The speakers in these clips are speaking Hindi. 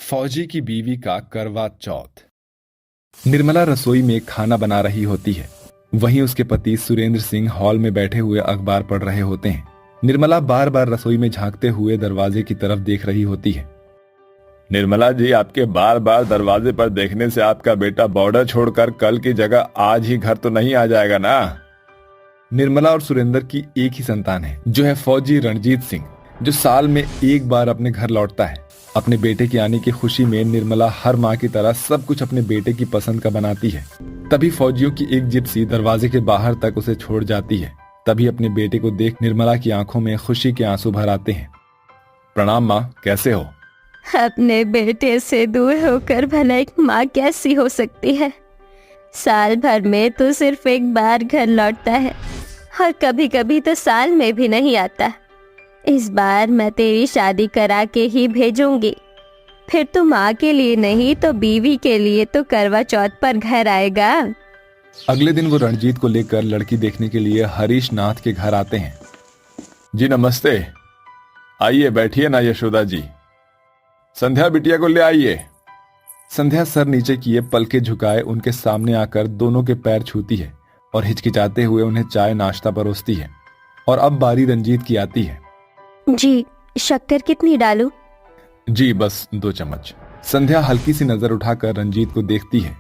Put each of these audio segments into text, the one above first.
फौजी की बीवी का करवा चौथ। निर्मला रसोई में खाना बना रही होती है। वहीं उसके पति सुरेंद्र सिंह हॉल में बैठे हुए अखबार पढ़ रहे होते हैं। निर्मला बार बार रसोई में झांकते हुए दरवाजे की तरफ देख रही होती है। निर्मला जी, आपके बार बार दरवाजे पर देखने से आपका बेटा बॉर्डर छोड़कर कल की जगह आज ही घर तो नहीं आ जाएगा ना? निर्मला और सुरेंद्र की एक ही संतान है, जो है फौजी रणजीत सिंह, जो साल में एक बार अपने घर लौटता है। अपने बेटे के आने की खुशी में निर्मला हर माँ की तरह सब कुछ अपने बेटे की पसंद का बनाती है। तभी फौजियों की एक जिप्सी दरवाजे के बाहर तक उसे छोड़ जाती है। तभी अपने बेटे को देख निर्मला की आंखों में खुशी के आंसू भर आते हैं। प्रणाम माँ, कैसे हो? अपने बेटे से दूर होकर भला एक माँ कैसी हो सकती है? साल भर में तो सिर्फ एक बार घर लौटता है और कभी कभी तो साल में भी नहीं आता। इस बार मैं तेरी शादी करा के ही भेजूंगी। फिर तो माँ के लिए नहीं तो बीवी के लिए तो करवा चौथ पर घर आएगा। अगले दिन वो रणजीत को लेकर लड़की देखने के लिए हरीश नाथ के घर आते हैं। जी नमस्ते, आइए बैठिए ना यशोदा जी। संध्या बिटिया को ले आइए। संध्या सर नीचे किए पलके झुकाए उनके सामने आकर दोनों के पैर छूती है और हिचकिचाते हुए उन्हें चाय नाश्ता परोसती है। और अब बारी रंजीत की आती है। जी, शक्कर कितनी डालूं? जी बस 2 चम्मच। संध्या हल्की सी नजर उठाकर रंजीत को देखती है।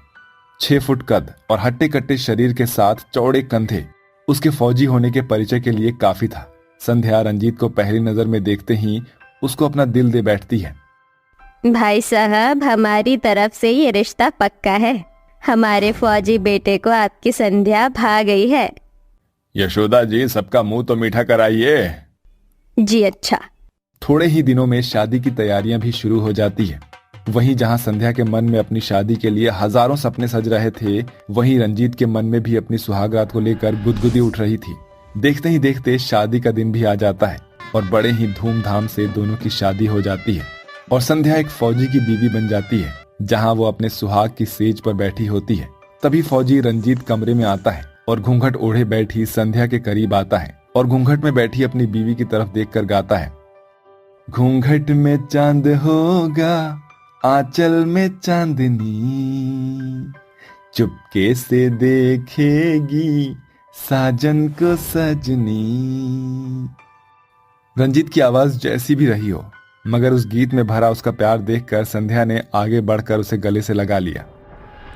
6 फुट कद और हट्टे कट्टे शरीर के साथ चौड़े कंधे उसके फौजी होने के परिचय के लिए काफी था। संध्या रंजीत को पहली नजर में देखते ही उसको अपना दिल दे बैठती है। भाई साहब, हमारी तरफ से ये रिश्ता पक्का है। हमारे फौजी बेटे को आपकी संध्या भा गई है। यशोदा जी, सबका मुंह तो मीठा कराइए। जी अच्छा। थोड़े ही दिनों में शादी की तैयारियां भी शुरू हो जाती है। वहीं जहां संध्या के मन में अपनी शादी के लिए हजारों सपने सज रहे थे, वहीं रंजीत के मन में भी अपनी सुहागरात को लेकर गुदगुदी उठ रही थी। देखते ही देखते शादी का दिन भी आ जाता है और बड़े ही धूमधाम से दोनों की शादी हो जाती है और संध्या एक फौजी की बीवी बन जाती है, जहां वो अपने सुहाग की सेज पर बैठी होती है। तभी फौजी रंजीत कमरे में आता है और घूंघट ओढ़े बैठी संध्या के करीब आता है और घूंघट में बैठी अपनी बीवी की तरफ देखकर गाता है। घूंघट में चांद होगा, आंचल में चांदनी, चुपके से देखेगी साजन को सजनी। रंजीत की आवाज जैसी भी रही हो, मगर उस गीत में भरा उसका प्यार देखकर संध्या ने आगे बढ़कर उसे गले से लगा लिया।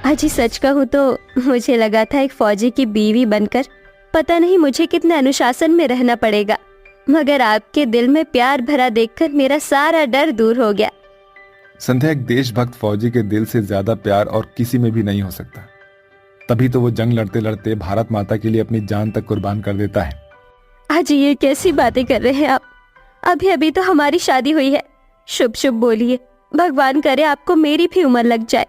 अजी सच कहूँ तो मुझे लगा था एक फौजी की बीवी बनकर पता नहीं मुझे कितने अनुशासन में रहना पड़ेगा, मगर आपके दिल में प्यार भरा देखकर मेरा सारा डर दूर हो गया। संध्या, एक देशभक्त फौजी के दिल से ज्यादा प्यार और किसी में भी नहीं हो सकता। तभी तो वो जंग लड़ते लड़ते भारत माता के लिए अपनी जान तक कुर्बान कर देता है। अजी ये कैसी बातें कर रहे हैं आप? अभी अभी तो हमारी शादी हुई है। शुभ शुभ बोलिए, भगवान करे आपको मेरी भी उम्र लग जाए।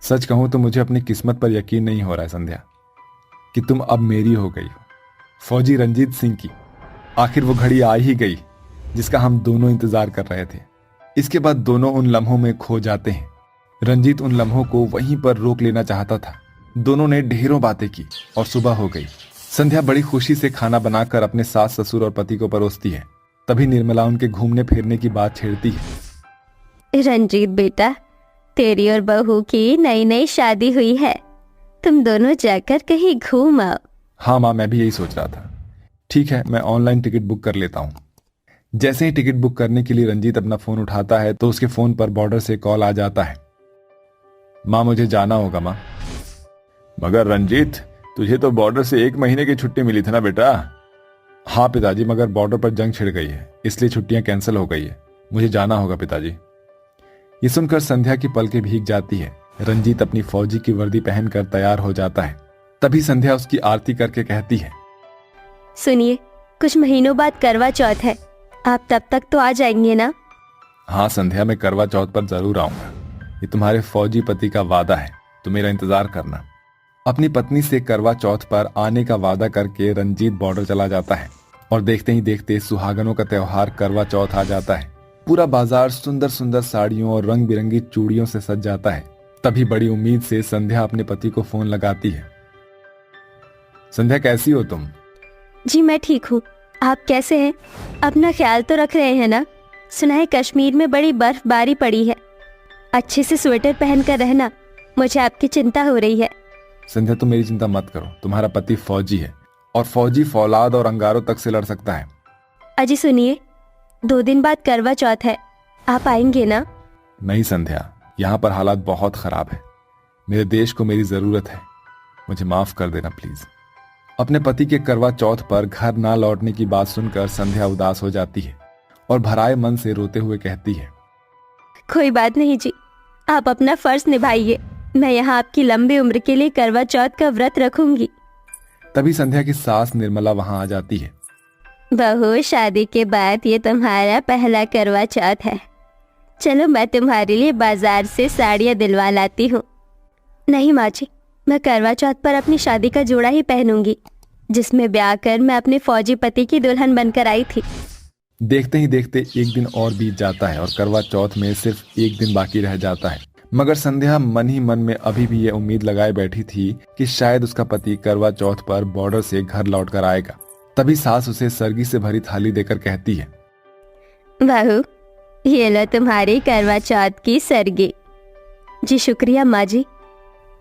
सच कहूं तो मुझे अपनी किस्मत पर यकीन नहीं हो रहा है संध्या, कि तुम अब मेरी हो गई हो, फौजी रंजीत सिंह की। आखिर वो घड़ी आ ही गई जिसका हम दोनों इंतजार कर रहे थे। इसके बाद दोनों उन लम्हों में खो जाते हैं। रंजीत उन लम्हों को वहीं पर रोक लेना चाहता था। दोनों ने ढेरों बातें की और सुबह हो गई। संध्या बड़ी खुशी से खाना बनाकर अपने सास ससुर और पति को परोसती है। तभी निर्मला उनके घूमने फिरने की बात छेड़ती है। रंजीत बेटा, तेरी और बहू की नई नई शादी हुई है, तुम दोनों जाकर कहीं घूम आओ। हाँ माँ, मैं भी यही सोच रहा था। ठीक है, मैं ऑनलाइन टिकट बुक कर लेता हूँ। जैसे ही टिकट बुक करने के लिए रंजीत अपना फोन उठाता है तो उसके फोन पर बॉर्डर से कॉल आ जाता है। माँ, मुझे जाना होगा माँ। मगर रंजीत, तुझे तो बॉर्डर से 1 महीने की छुट्टी मिली थी ना बेटा? हाँ पिताजी, मगर बॉर्डर पर जंग छिड़ गई है, इसलिए छुट्टियां कैंसिल हो गई है। मुझे जाना होगा पिताजी। ये सुनकर संध्या की पलकें भीग जाती है। रंजीत अपनी फौजी की वर्दी पहनकर तैयार हो जाता है। तभी संध्या उसकी आरती करके कहती है। सुनिए, कुछ महीनों बाद करवा चौथ है, आप तब तक तो आ जाएंगे ना? हाँ संध्या, मैं करवा चौथ पर जरूर आऊंगा। ये तुम्हारे फौजी पति का वादा है, तो मेरा इंतजार करना। अपनी पत्नी से करवा चौथ पर आने का वादा करके रंजीत बॉर्डर चला जाता है और देखते ही देखते सुहागनों का त्योहार करवा चौथ आ जाता है। पूरा बाजार सुंदर सुंदर साड़ियों और रंग बिरंगी चूड़ियों से सज जाता है। तभी बड़ी उम्मीद से संध्या अपने पति को फोन लगाती है। संध्या, कैसी हो तुम? जी मैं ठीक हूँ, आप कैसे हैं? अपना ख्याल तो रख रहे हैं ना? सुना है कश्मीर में बड़ी बर्फबारी पड़ी है। अच्छे से स्वेटर पहन कर रहना, मुझे आपकी चिंता हो रही है। संध्या तुम मेरी चिंता मत करो, तुम्हारा पति फौजी है और फौजी फौलाद और अंगारों तक से लड़ सकता है। अजी सुनिए, 2 दिन बाद करवा चौथ है, आप आएंगे ना? नहीं संध्या, यहाँ पर हालात बहुत खराब है। मेरे देश को मेरी जरूरत है, मुझे माफ कर देना प्लीज। अपने पति के करवा चौथ पर घर ना लौटने की बात सुनकर संध्या उदास हो जाती है और भराए मन से रोते हुए कहती है, कोई बात नहीं जी, आप अपना फर्ज निभाइए। मैं यहाँ आपकी लंबी उम्र के लिए करवा चौथ का व्रत रखूंगी। तभी संध्या की सास निर्मला वहां आ जाती है। बहू, शादी के बाद ये तुम्हारा पहला करवा चौथ है। चलो मैं तुम्हारे लिए बाजार से साड़ियाँ दिलवा लाती हूँ। नहीं माँ जी, मैं करवा चौथ पर अपनी शादी का जोड़ा ही पहनूंगी, जिसमें ब्याह कर मैं अपने फौजी पति की दुल्हन बनकर आई थी। देखते ही देखते एक दिन और बीत जाता है और करवा चौथ में सिर्फ एक दिन बाकी रह जाता है। मगर संध्या मन ही मन में अभी भी ये उम्मीद लगाए बैठी थी कि शायद उसका पति करवा चौथ पर बॉर्डर से घर लौट कर आएगा। तभी सास उसे सरगी से भरी थाली देकर कहती है, बहू, ये लो तुम्हारी करवा चौथ की सरगी। जी शुक्रिया माँ जी।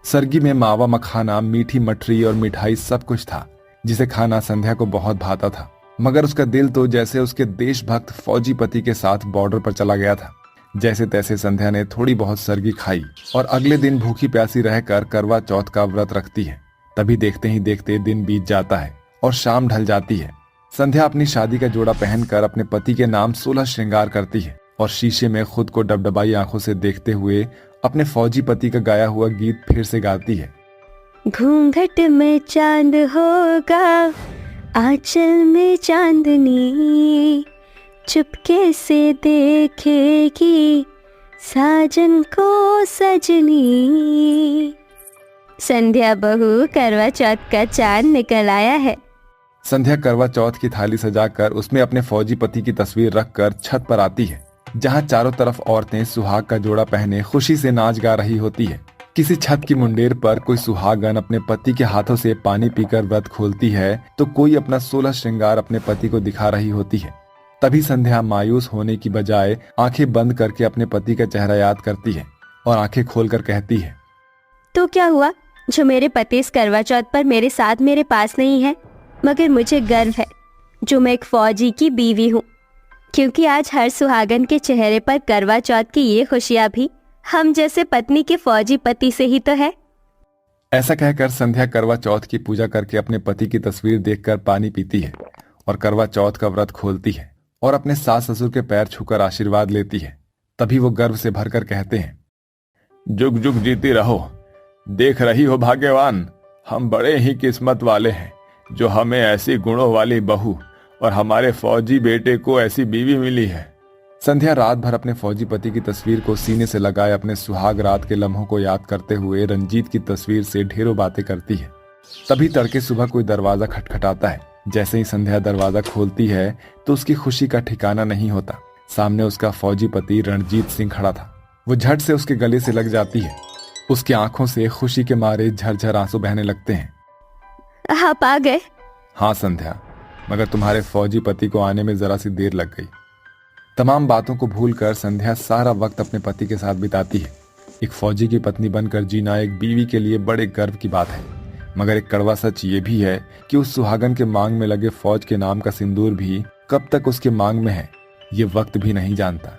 सरगी में मावा मखाना, मीठी मठरी और मिठाई सब कुछ था, जिसे खाना संध्या को बहुत भाता था। मगर उसका दिल तो जैसे उसके देशभक्त फौजी पति के साथ बॉर्डर पर चला गया था। जैसे तैसे संध्या ने थोड़ी बहुत सरगी खाई और अगले दिन भूखी प्यासी रहकर करवा चौथ का व्रत रखती है। तभी देखते ही देखते दिन बीत जाता है और शाम ढल जाती है। संध्या अपनी शादी का जोड़ा पहनकर अपने पति के नाम 16 श्रृंगार करती है और शीशे में खुद को डबडबाई आंखों से देखते हुए अपने फौजी पति का गाया हुआ गीत फिर से गाती है। घूंघट में चांद होगा, आंचल में चांदनी, चुपके से देखेगी साजन को सजनी। संध्या बहू, करवा चौथ का चांद निकल आया है। संध्या करवा चौथ की थाली सजाकर उसमें अपने फौजी पति की तस्वीर रखकर छत पर आती है, जहां चारों तरफ औरतें सुहाग का जोड़ा पहने खुशी से नाच गा रही होती है। किसी छत की मुंडेर पर कोई सुहागन अपने पति के हाथों से पानी पीकर व्रत खोलती है, तो कोई अपना 16 श्रृंगार अपने पति को दिखा रही होती है। तभी संध्या मायूस होने की बजाय आंखें बंद करके अपने पति का चेहरा याद करती है और आंखें खोलकर कहती है, तो क्या हुआ जो मेरे पति इस करवा चौथ पर मेरे साथ मेरे पास नहीं है? मगर मुझे गर्व है जो मैं एक फौजी की बीवी हूँ, क्योंकि आज हर सुहागन के चेहरे पर करवा चौथ की ये खुशियाँ भी हम जैसे पत्नी के फौजी पति से ही तो है। ऐसा कहकर संध्या करवा चौथ की पूजा करके अपने पति की तस्वीर देखकर पानी पीती है और करवा चौथ का व्रत खोलती है और अपने सास ससुर के पैर छूकर आशीर्वाद लेती है। तभी वो गर्व से भरकर कहते हैं, जुग जुग जीती रहो। देख रही हो भाग्यवान, हम बड़े ही किस्मत वाले हैं जो हमें ऐसी गुणों वाली बहू और हमारे फौजी बेटे को ऐसी बीवी मिली है। संध्या रात भर अपने फौजी पति की तस्वीर को सीने से लगाए अपने सुहाग रात के लम्हों को याद करते हुए रंजीत की तस्वीर से ढेरों बातें करती है। तभी तड़के सुबह कोई दरवाजा खटखटाता है। जैसे ही संध्या दरवाजा खोलती है तो उसकी खुशी का ठिकाना नहीं होता। सामने उसका फौजी पति रणजीत सिंह खड़ा था। वो झट से उसके गले से लग जाती है। उसकी आंखों से खुशी के मारे झरझर आंसू बहने लगते हैं। आप आ गए? हाँ संध्या, मगर तुम्हारे फौजी पति को आने में जरा सी देर लग गई। तमाम बातों को भूलकर संध्या सारा वक्त अपने पति के साथ बिताती है। एक फौजी की पत्नी बनकर जीना एक बीवी के लिए बड़े गर्व की बात है, मगर एक कड़वा सच ये भी है कि उस सुहागन के मांग में लगे फौज के नाम का सिंदूर भी कब तक उसके मांग में है ये वक्त भी नहीं जानता।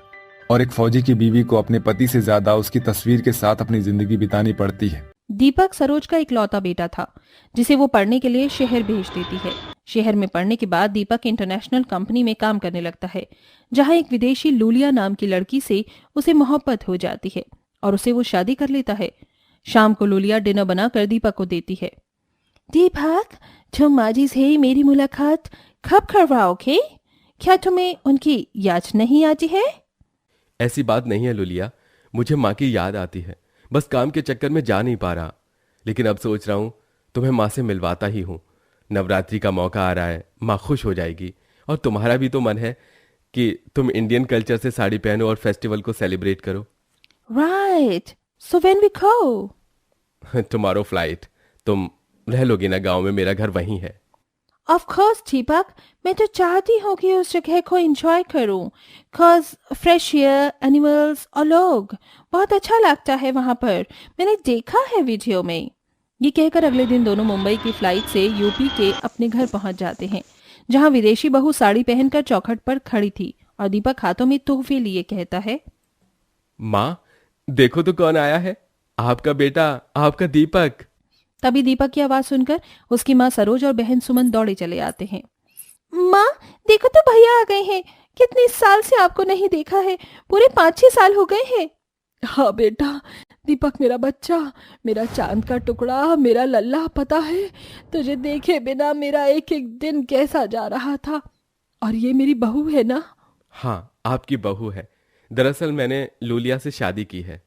और एक फौजी की बीवी को अपने पति से ज्यादा उसकी तस्वीर के साथ अपनी जिंदगी बितानी पड़ती है। दीपक सरोज का इकलौता बेटा था जिसे वो पढ़ने के लिए शहर भेज देती है। शहर में पढ़ने के बाद दीपक इंटरनेशनल कंपनी में काम करने लगता है, जहां एक विदेशी लूलिया नाम की लड़की से उसे मोहब्बत हो जाती है और उसे वो शादी कर लेता है। शाम को लूलिया डिनर बनाकर दीपक को देती है। दीपक, तुम माजी से मेरी मुलाकात कब करवाओगे? क्या तुम्हें उनकी याद नहीं आती है? ऐसी बात नहीं है लुलिया, मुझे माँ की याद आती है, बस काम के चक्कर में जा नहीं पा रहा। लेकिन अब सोच रहा हूँ तुम्हें माँ से मिलवाता ही हूँ। नवरात्रि का मौका आ रहा है, माँ खुश हो जाएगी। और तुम्हारा भी तो मन है कि तुम इंडियन कल्चर से साड़ी पहनो और फेस्टिवल को सेलिब्रेट करो। Right, so when we go? Tomorrow flight. तुम रह लोगी ना गांव में? मेरा घर वहीं है। ऑफ कोर्स दीपक, मैं तो चाहती हूँ कि उस जगह को एंजॉय करूँ, cause फ्रेश एयर, एनिमल्स और लोग, बहुत अच्छा लगता है वहाँ पर, मैंने देखा है वीडियो में। ये कहकर अगले दिन दोनों मुंबई की फ्लाइट से यूपी के अपने घर पहुंच जाते हैं, जहां विदेशी बहू साड़ी पहनकर चौखट पर खड़ी थी और दीपक हाथों में तोहफे लिए कहता है, माँ देखो तो कौन आया है, आपका बेटा, आपका दीपक। तभी दीपक की आवाज सुनकर उसकी माँ सरोज और बहन सुमन दौड़े चले आते हैं। माँ देखो तो भैया आ गए हैं, कितने साल से आपको नहीं देखा है, पूरे 5-6 साल हो गए हैं। हाँ बेटा, दीपक मेरा बच्चा, मेरा चांद का टुकड़ा, मेरा लल्ला, पता है तुझे देखे बिना मेरा एक एक दिन कैसा जा रहा था। और ये मेरी बहू है ना? हाँ आपकी बहू है, दरअसल मैंने लूलिया से शादी की है।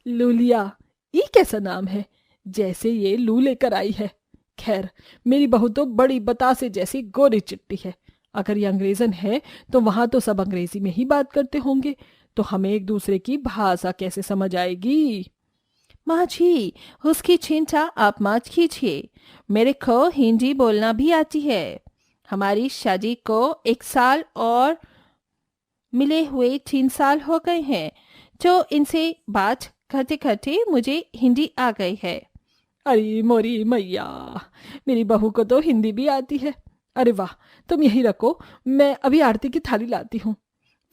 लूलिया, ये कैसा नाम है, जैसे ये लू लेकर आई है। खैर, मेरी बहू तो बड़ी बतासे जैसी गोरी चिट्टी है। अगर ये अंग्रेजन है तो वहां तो सब अंग्रेजी में ही बात करते होंगे, तो हमें एक दूसरे की भाषा कैसे समझ आएगी। माँ जी, उसकी चिंता आप मत कीजिए, मेरे को हिंदी बोलना भी आती है। हमारी शादी को 1 साल और मिले हुए 3 साल हो गए हैं, तो इनसे बात करते करते मुझे हिंदी आ गई है। अरे मोरी मैया, मेरी बहू को तो हिंदी भी आती है। अरे वाह, तुम यही रखो, मैं अभी आरती की थाली लाती हूँ।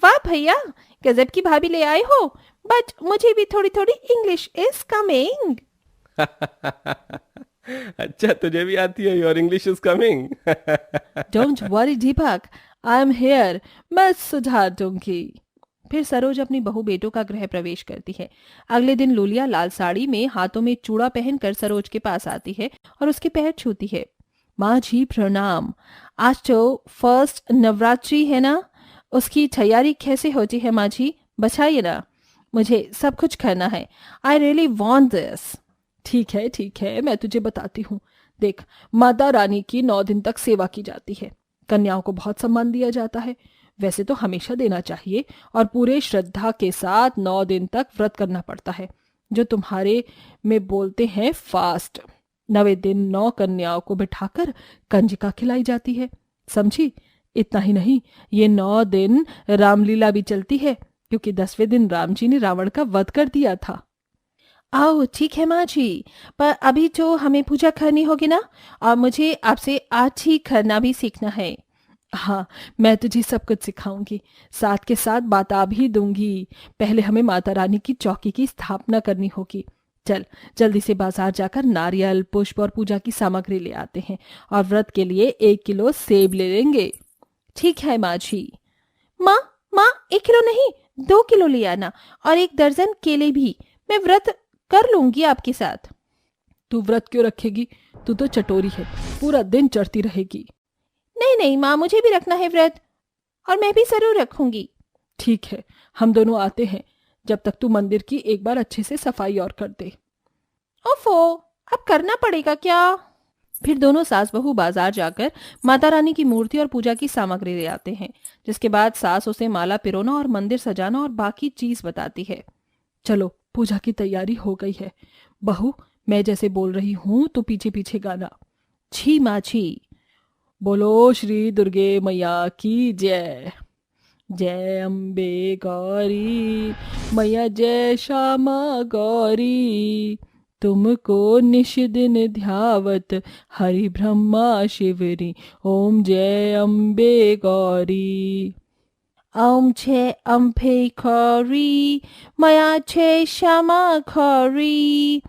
वाह भैया, गजब की भाभी ले आए हो, बट मुझे भी थोड़ी थोड़ी इंग्लिश इज कमिंग। अच्छा तुझे भी आती है, your English is coming. Don't worry Deepak, I am here, मैं सुधार दूंगी। फिर सरोज अपनी बहू बेटों का गृह प्रवेश करती है। अगले दिन लूलिया लाल साड़ी में हाथों में चूड़ा पहनकर सरोज के पास आती है और उसके पैर छूती है। माँ जी प्रणाम, आज तो फर्स्ट नवरात्रि है ना, उसकी तैयारी कैसे होती है माँ जी, बताइए ना, मुझे सब कुछ करना है, आई रियली वॉन्ट दिस। ठीक है, मैं तुझे बताती हूँ। देख, माता रानी की 9 दिन तक सेवा की जाती है, कन्याओं को बहुत सम्मान दिया जाता है, वैसे तो हमेशा देना चाहिए, और पूरे श्रद्धा के साथ 9 दिन तक व्रत करना पड़ता है, जो तुम्हारे में बोलते हैं फास्ट। 9वें दिन 9 कन्याओं को बिठाकर कंजिका खिलाई जाती है, समझी। इतना ही नहीं, ये 9 दिन रामलीला भी चलती है, क्योंकि 10वें दिन राम जी ने रावण का वध कर दिया था। आओ ठीक है माँ जी, पर अभी तो हमें पूजा करनी होगी ना, और मुझे आपसे आज ही करना भी सीखना है। हाँ, मैं तुझे सब कुछ सिखाऊंगी, साथ के साथ बता भी दूंगी। पहले हमें माता रानी की चौकी की स्थापना करनी होगी। चल जल्दी से बाजार जाकर नारियल, पुष्प और पूजा की सामग्री ले आते हैं, और व्रत के लिए 1 किलो सेब ले लेंगे। ठीक है माँ जी। माँ 1 किलो नहीं, 2 किलो ले आना, और 1 दर्जन केले भी, मैं व्रत कर लूंगी आपके साथ। तू व्रत क्यों रखेगी, तू तो चटोरी है, पूरा दिन चढ़ती रहेगी। नहीं माँ, मुझे भी रखना है व्रत, और मैं भी जरूर रखूंगी। ठीक है, हम दोनों आते हैं, जब तक तू मंदिर की एक बार अच्छे से सफाई और कर दे। ओफो, अब करना पड़ेगा क्या? फिर दोनों सास बहू बाजार जाकर माता रानी की मूर्ति और पूजा की सामग्री ले आते हैं, जिसके बाद सास उसे माला पिरोना और मंदिर सजाना और बाकी चीज बताती है। चलो, पूजा की तैयारी हो गई है। बहू, मैं जैसे बोल रही हूँ तो पीछे पीछे गाना। छी माँ छी, बोलो श्री दुर्गे मैया की जय, जय अम्बे गौरी मैया, जय श्यामा गौरी, तुमको निश दिन ध्यावत हरि ब्रह्मा शिवरी, ओम जय अम्बे गौरी। ओम जय अम्बे गौरी मैया, जय श्यामा गौरी,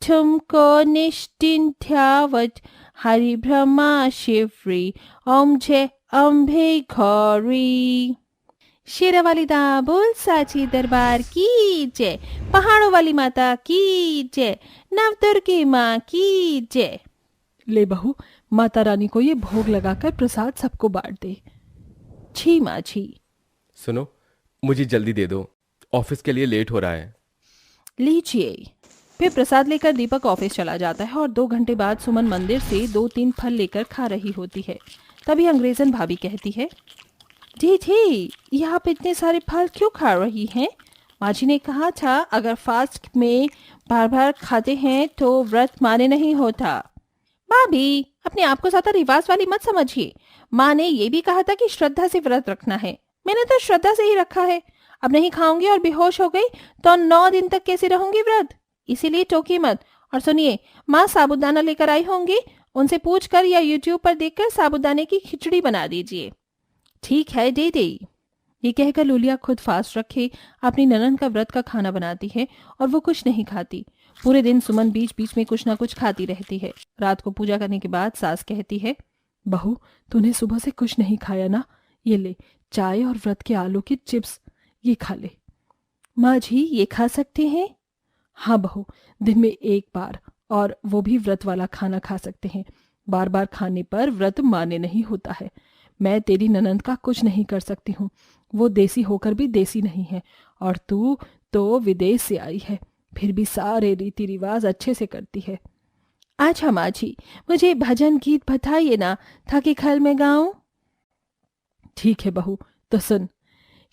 तुमको निश दिन ध्यावत हरि ब्रह्मा शिवरी, ओम जय अम्बे गौरी। शेरा वाली दाबुल साची दरबार की जय, पहाड़ों वाली माता की जय, नवदुर्गे माँ की जय। ले बहू, माता रानी को ये भोग लगाकर प्रसाद सबको बांट दे। छी माँ छी। सुनो, मुझे जल्दी दे दो, ऑफिस के लिए लेट हो रहा है। लीजिए। फिर प्रसाद लेकर दीपक ऑफिस चला जाता है, और 2 घंटे बाद सुमन मंदिर से 2-3 फल लेकर खा रही होती है। तभी अंग्रेजन भाभी कहती है, जी यहाँ पे इतने सारे फल क्यों खा रही हैं? माँ जी ने कहा था अगर फास्ट में बार बार खाते हैं तो व्रत माने नहीं होता। भाभी, अपने आप को ज्यादा रिवाज वाली मत समझिए। माँ ने ये भी कहा था कि श्रद्धा से व्रत रखना है, मैंने तो श्रद्धा से ही रखा है। अब नहीं खाऊंगी और बेहोश हो गई तो 9 दिन तक कैसे रहूंगी व्रत, इसीलिए टोकी मत। और सुनिए, माँ साबूदाना लेकर आई होंगी, उनसे पूछकर या यूट्यूब पर देखकर साबूदाने की खिचड़ी बना दीजिए। ठीक है, दे दे। ये कहकर लूलिया खुद फास्ट रखे अपनी ननन का व्रत का खाना बनाती है और वो कुछ नहीं खाती। पूरे दिन सुमन बीच बीच में कुछ ना कुछ खाती रहती है। रात को पूजा करने के बाद सास कहती है, बहू तूने सुबह से कुछ नहीं खाया ना, ये ले चाय और व्रत के आलू की चिप्स, ये खा ले। माँ जी ये खा सकते हैं? हाँ बहू, दिन में एक बार, और वो भी व्रत वाला खाना खा सकते हैं। बार बार खाने पर व्रत मान्य नहीं होता है। मैं तेरी ननंद का कुछ नहीं कर सकती हूँ, वो देसी होकर भी देसी नहीं है, और तू तो विदेश से आई है, फिर भी सारे रीति रिवाज अच्छे से करती है। अच्छा माँ जी, मुझे भजन गीत बताइए ना, ताकि कल मैं गाऊं। ठीक है बहू, तो सुन।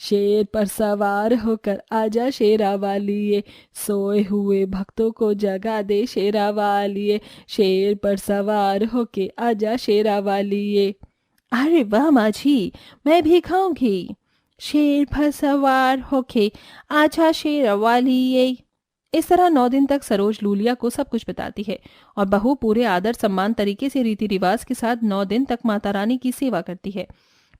शेर पर सवार होकर आजा शेरा वालिए, सोए हुए भक्तों को जगा दे शेरा वालिए, शेर पर सवार होके आजा शेरा वालिए। अरे वाह माँ जी, मैं भी खाऊंगी। शेर पर सवार होके आजा शेरा वालिए। इस तरह 9 दिन तक सरोज लूलिया को सब कुछ बताती है और बहू पूरे आदर सम्मान तरीके से रीति रिवाज के साथ 9 दिन तक माता रानी की सेवा करती है,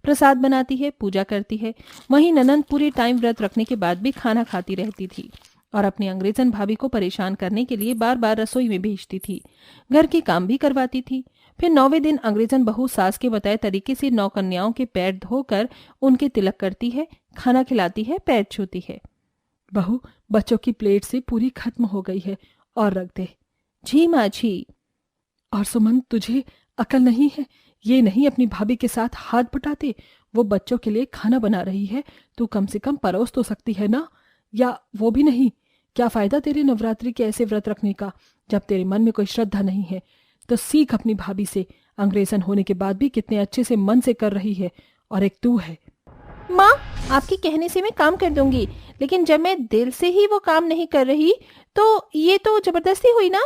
प्रसाद बनाती है, पूजा करती है। वहीं ननंद पूरे टाइम व्रत रखने के बाद भी खाना खाती रहती थी और अपनी अंग्रेजन भाभी को परेशान करने के लिए बार बार रसोई में भेजती थी, घर के काम भी करवाती थी। फिर 9वें दिन अंग्रेजन बहू सास के बताए तरीके से 9 कन्याओं के पैर धोकर उनके तिलक करती है, खाना खिलाती है, पैर छूती है। बहू बच्चों की प्लेट से पूरी खत्म हो गई है, और रख दे। जी माँ जी। और सुमन तुझे अकल नहीं है? ये नहीं अपनी भाभी के साथ हाथ बटाते, वो बच्चों के लिए खाना बना रही है, तू कम से कम परोस तो सकती है ना। या वो भी नहीं, क्या फायदा तेरे नवरात्रि के ऐसे व्रत रखने का जब तेरे मन में कोई श्रद्धा नहीं है। तो सीख अपनी भाभी से, अंग्रेजन होने के बाद भी कितने अच्छे से मन से कर रही है, और एक तू है। माँ आपके कहने से मैं काम कर दूंगी, लेकिन जब मैं दिल से ही वो काम नहीं कर रही तो ये तो जबरदस्ती हुई ना।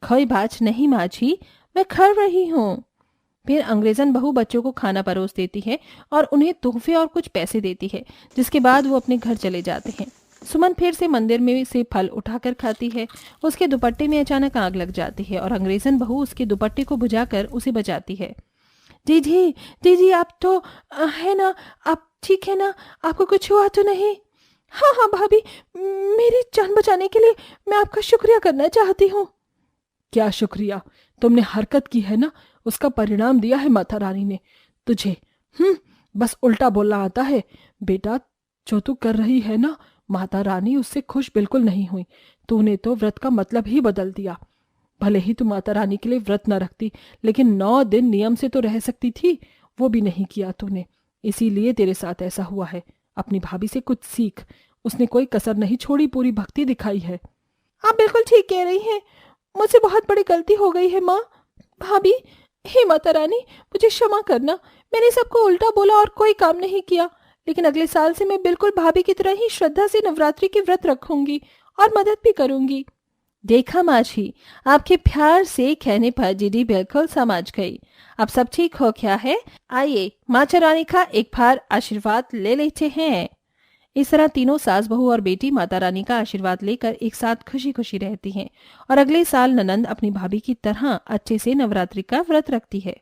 कोई बात नहीं माँ जी, मैं कर रही हूँ। फिर अंग्रेजन बहू बच्चों को खाना परोस देती है और उन्हें तोहफे और कुछ पैसे देती है, जिसके बाद वो अपने घर चले जाते हैं। सुमन फिर से मंदिर में से फल उठाकर खाती है। उसके दुपट्टे में अचानक आग लग जाती है और अंग्रेजन बहू उसके दुपट्टे को बुझाकर उसे बचाती है। दीदी दीदी आप तो है ना, आप ठीक है ना, आपको कुछ हुआ तो नहीं? हाँ हाँ भाभी, मेरी जान बचाने के लिए मैं आपका शुक्रिया करना चाहती हूँ। क्या शुक्रिया? तुमने हरकत की है ना, उसका परिणाम दिया है माता रानी ने तुझे। बस उल्टा बोलना आता है। बेटा जो तू कर रही है ना, माता रानी उससे खुश बिल्कुल नहीं हुई। तूने तो व्रत का मतलब ही बदल दिया। भले ही तू माता रानी के लिए व्रत न रखती, लेकिन 9 दिन नियम से तो रह सकती थी, वो भी नहीं किया तूने, इसीलिए तेरे साथ ऐसा हुआ है। अपनी भाभी से कुछ सीख, उसने कोई कसर नहीं छोड़ी, पूरी भक्ति दिखाई है। आप बिल्कुल ठीक कह रही हैं, मुझसे बहुत बड़ी गलती हो गई है माँ। भाभी, हे माता रानी मुझे क्षमा करना, मैंने सबको उल्टा बोला और कोई काम नहीं किया, लेकिन अगले साल से मैं बिल्कुल भाभी की तरह ही श्रद्धा से नवरात्रि के व्रत रखूंगी और मदद भी करूंगी। देखा माँ जी, आपके प्यार से कहने पर दीदी बिल्कुल समझ गई। अब सब ठीक हो गया है, आइए माता रानी का एक बार आशीर्वाद ले लेते हैं। इस तरह तीनों सास बहू और बेटी माता रानी का आशीर्वाद लेकर एक साथ खुशी खुशी रहती हैं और अगले साल ननंद अपनी भाभी की तरह अच्छे से नवरात्रि का व्रत रखती है।